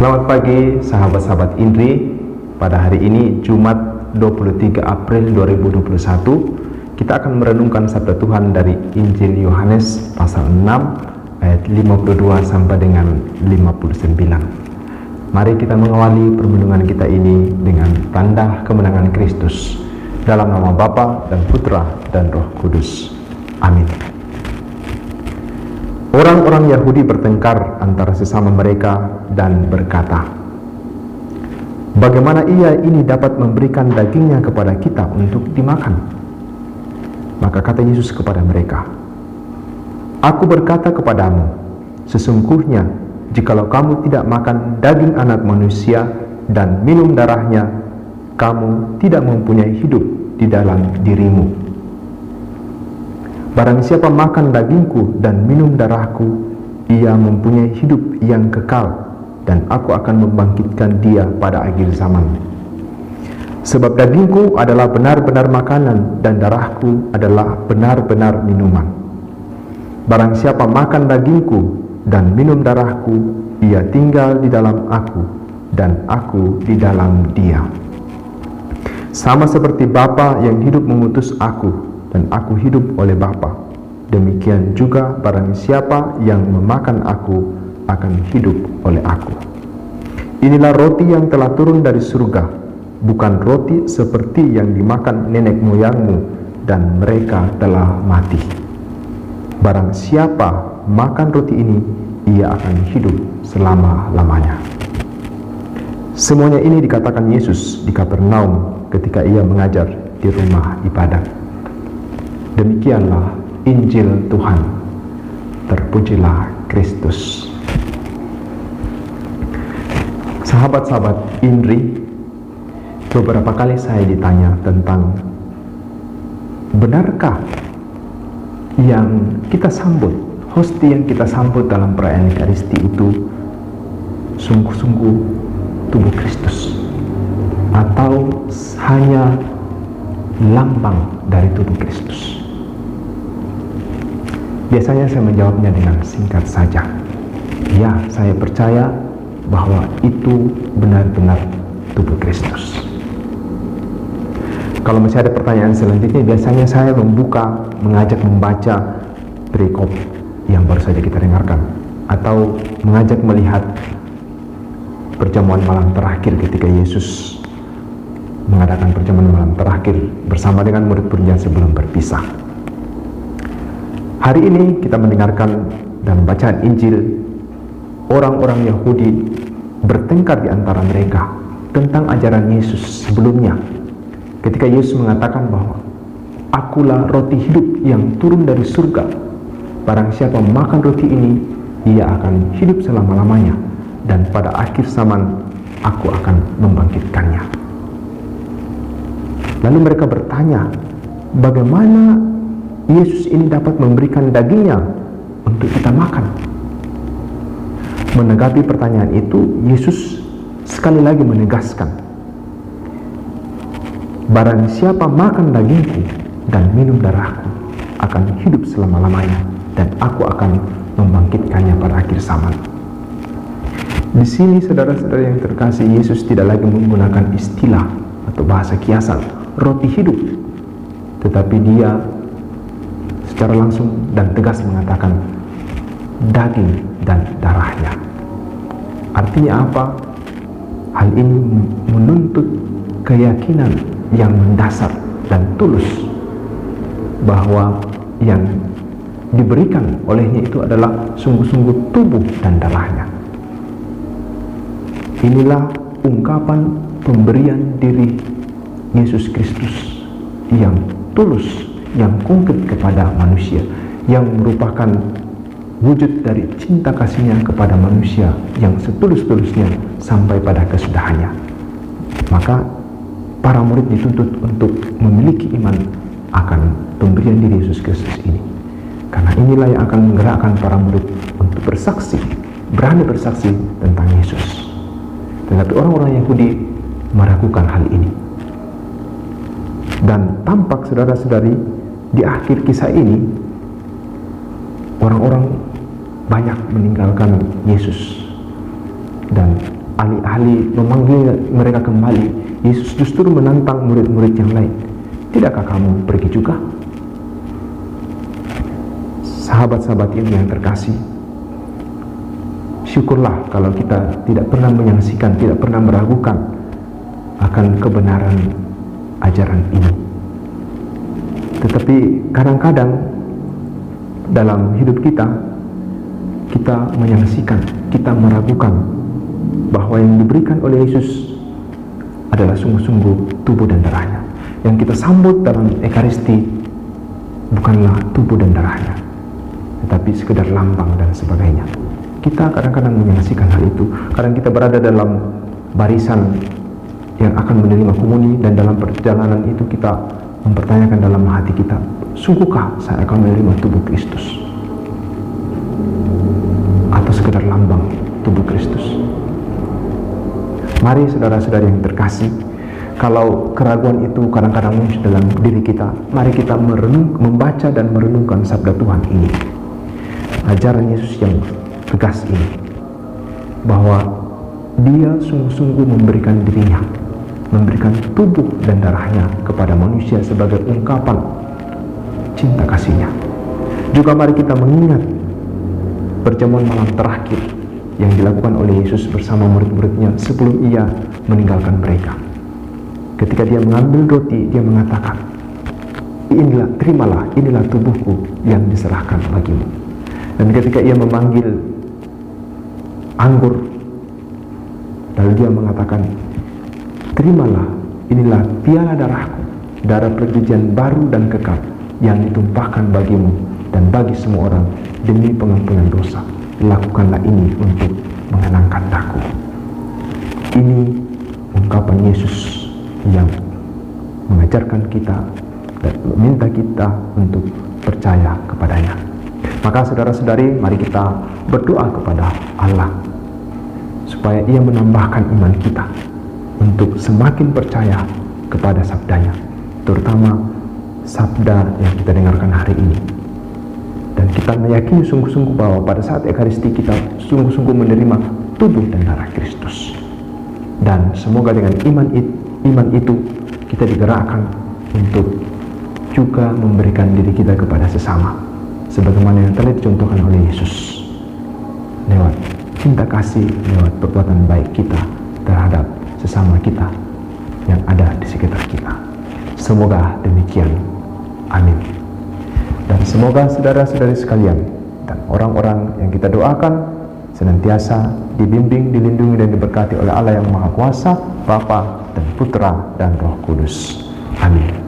Selamat pagi sahabat-sahabat Indri. Pada hari ini Jumat 23 April 2021, kita akan merenungkan sabda Tuhan dari Injil Yohanes pasal 6 ayat 52 sampai dengan 59. Mari kita mengawali permenungan kita ini dengan tanda kemenangan Kristus. Dalam nama Bapa dan Putra dan Roh Kudus. Amin. Orang-orang Yahudi bertengkar antara sesama mereka dan berkata, "Bagaimana ia ini dapat memberikan dagingnya kepada kita untuk dimakan?" Maka kata Yesus kepada mereka, "Aku berkata kepadamu, sesungguhnya jikalau kamu tidak makan daging anak manusia dan minum darahnya, kamu tidak mempunyai hidup di dalam dirimu. Barang siapa makan dagingku dan minum darahku, ia mempunyai hidup yang kekal, dan aku akan membangkitkan dia pada akhir zaman. Sebab dagingku adalah benar-benar makanan, dan darahku adalah benar-benar minuman. Barang siapa makan dagingku dan minum darahku, ia tinggal di dalam aku, dan aku di dalam dia. Sama seperti Bapa yang hidup mengutus aku, dan aku hidup oleh Bapa, demikian juga barang siapa yang memakan aku akan hidup oleh aku. Inilah roti yang telah turun dari surga, bukan roti seperti yang dimakan nenek moyangmu, dan mereka telah mati. Barang siapa makan roti ini, ia akan hidup selama-lamanya." Semuanya ini dikatakan Yesus di Kapernaum ketika ia mengajar di rumah ibadat. Demikianlah Injil Tuhan. Terpujilah Kristus. Sahabat-sahabat Indri, beberapa kali saya ditanya tentang benarkah yang kita sambut, hosti yang kita sambut dalam perayaan Ekaristi itu sungguh-sungguh tubuh Kristus, atau hanya lambang dari tubuh Kristus. Biasanya saya menjawabnya dengan singkat saja, ya, saya percaya bahwa itu benar-benar tubuh Kristus. Kalau masih ada pertanyaan selanjutnya, biasanya saya mengajak membaca perikop yang baru saja kita dengarkan, atau mengajak melihat perjamuan malam terakhir ketika Yesus mengadakan perjamuan malam terakhir bersama dengan murid-muridnya sebelum berpisah. Hari ini kita mendengarkan dan bacaan Injil, orang-orang Yahudi bertengkar di antara mereka tentang ajaran Yesus sebelumnya. Ketika Yesus mengatakan bahwa "Akulah roti hidup yang turun dari surga. Barang siapa makan roti ini, ia akan hidup selama-lamanya, dan pada akhir zaman aku akan membangkitkannya." Lalu mereka bertanya, bagaimana Yesus ini dapat memberikan dagingnya untuk kita makan? Menanggapi pertanyaan itu, Yesus sekali lagi menegaskan, "Barang siapa makan dagingku dan minum darahku akan hidup selama-lamanya, dan aku akan membangkitkannya pada akhir zaman." Di sini saudara-saudara yang terkasih, Yesus tidak lagi menggunakan istilah atau bahasa kiasan roti hidup, tetapi dia secara langsung dan tegas mengatakan daging dan darahnya. Artinya apa? Hal ini menuntut keyakinan yang mendasar dan tulus bahwa yang diberikan olehnya itu adalah sungguh-sungguh tubuh dan darahnya. Inilah ungkapan pemberian diri Yesus Kristus yang tulus, yang konkret kepada manusia, yang merupakan wujud dari cinta kasihnya kepada manusia yang setulus-tulusnya sampai pada kesudahannya. Maka para murid dituntut untuk memiliki iman akan pemberian diri Yesus Kristus ini, karena inilah yang akan menggerakkan para murid untuk bersaksi, berani bersaksi tentang Yesus. Tetapi orang-orang Yahudi meragukan hal ini, dan tampak saudara-saudari di akhir kisah ini orang-orang banyak meninggalkan Yesus Dan alih-alih memanggil mereka kembali, Yesus justru menantang murid-murid yang lain. Tidakkah kamu pergi juga? Sahabat-sahabat ini yang terkasih, syukurlah kalau kita tidak pernah menyaksikan, tidak pernah meragukan akan kebenaran ajaran ini. Tetapi kadang-kadang dalam hidup kita menyaksikan, kita meragukan bahwa yang diberikan oleh Yesus adalah sungguh-sungguh tubuh dan darahnya. Yang kita sambut dalam Ekaristi bukanlah tubuh dan darahnya, tetapi sekedar lambang dan sebagainya. Kita kadang-kadang menyaksikan hal itu. Kadang kita berada dalam barisan yang akan menerima komuni, dan dalam perjalanan itu kita mempertanyakan dalam hati kita, sungguhkah saya akan menerima tubuh Kristus? Atau sekedar lambang tubuh Kristus? Mari saudara-saudari yang terkasih, kalau keraguan itu kadang-kadang muncul dalam diri kita, mari kita membaca dan merenungkan sabda Tuhan ini, ajaran Yesus yang tegas ini, bahwa Dia sungguh-sungguh memberikan dirinya, memberikan tubuh dan darahnya kepada manusia sebagai ungkapan cinta kasihnya. Juga mari kita mengingat perjamuan malam terakhir yang dilakukan oleh Yesus bersama murid-muridnya sebelum Ia meninggalkan mereka. Ketika Dia mengambil roti, Dia mengatakan, terimalah, inilah tubuhku yang diserahkan bagimu. Dan ketika Ia memanggil anggur, lalu Dia mengatakan, terimalah, inilah piala darahku, darah perjanjian baru dan kekal yang ditumpahkan bagimu dan bagi semua orang demi pengampunan dosa. Lakukanlah ini untuk mengenangkan aku. Ini ungkapan Yesus yang mengajarkan kita dan meminta kita untuk percaya kepadanya. Maka saudara-saudari, mari kita berdoa kepada Allah supaya Ia menambahkan iman kita untuk semakin percaya kepada sabdanya, terutama sabda yang kita dengarkan hari ini. Dan kita meyakini sungguh-sungguh bahwa pada saat Ekaristi kita sungguh-sungguh menerima tubuh dan darah Kristus. Dan semoga dengan iman itu kita digerakkan untuk juga memberikan diri kita kepada sesama, sebagaimana yang telah dicontohkan oleh Yesus lewat cinta kasih, lewat perbuatan baik kita terhadap sesama kita yang ada di sekitar kita. Semoga demikian. Amin. Dan semoga saudara-saudari sekalian dan orang-orang yang kita doakan senantiasa dibimbing, dilindungi dan diberkati oleh Allah yang Maha Kuasa, Bapa dan Putra dan Roh Kudus. Amin.